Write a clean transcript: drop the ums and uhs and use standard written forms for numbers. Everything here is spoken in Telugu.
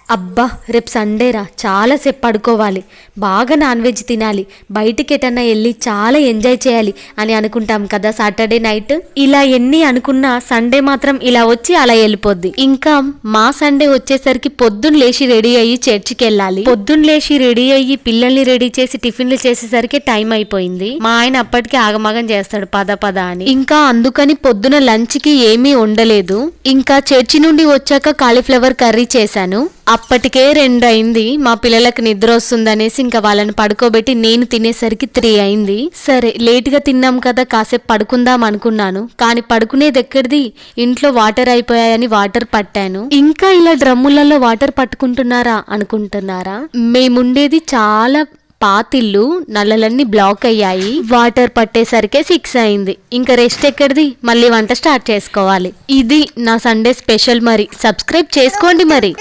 అబ్బా రేపు సండేరా, చాలాసేపు పడుకోవాలి, బాగా నాన్ వెజ్ తినాలి, బయటికి ఎటన్నా వెళ్ళి చాలా ఎంజాయ్ చేయాలి అని అనుకుంటాం కదా సాటర్డే నైట్. ఇలా ఎన్ని అనుకున్నా సండే మాత్రం ఇలా వచ్చి అలా వెళ్ళిపోద్ది. ఇంకా మా సండే వచ్చేసరికి పొద్దున్న లేచి రెడీ అయ్యి చర్చికి వెళ్ళాలి. పొద్దున్న లేచి రెడీ అయ్యి పిల్లల్ని రెడీ చేసి టిఫిన్లు చేసేసరికి టైం అయిపోయింది. మా ఆయన అప్పటికి ఆగమాగం చేస్తాడు పద పద అని. ఇంకా అందుకని పొద్దున లంచ్ కి ఏమీ ఉండలేదు. ఇంకా చర్చి నుండి వచ్చాక కాలీఫ్లవర్ కర్రీ చేశాను. అప్పటికే 2 అయింది. మా పిల్లలకు నిద్ర వస్తుందనేసి ఇంకా వాళ్ళని పడుకోబెట్టి నేను తినేసరికి 3 అయింది. సరే లేట్ గా తిన్నాం కదా, కాసేపు పడుకుందాం అనుకున్నాను. కానీ పడుకునేది ఎక్కడిది, ఇంట్లో వాటర్ అయిపోయాయని వాటర్ పట్టాను. ఇంకా ఇలా డ్రమ్ములలో వాటర్ పట్టుకుంటున్నారా అనుకుంటున్నారా? మేముండేది చాలా పాతిల్లు, నల్లలన్నీ బ్లాక్ అయ్యాయి. వాటర్ పట్టేసరికి 6 అయింది. ఇంకా రెస్ట్ ఎక్కడిది, మళ్ళీ వంట స్టార్ట్ చేసుకోవాలి. ఇది నా సండే స్పెషల్. మరి సబ్స్క్రైబ్ చేసుకోండి మరి.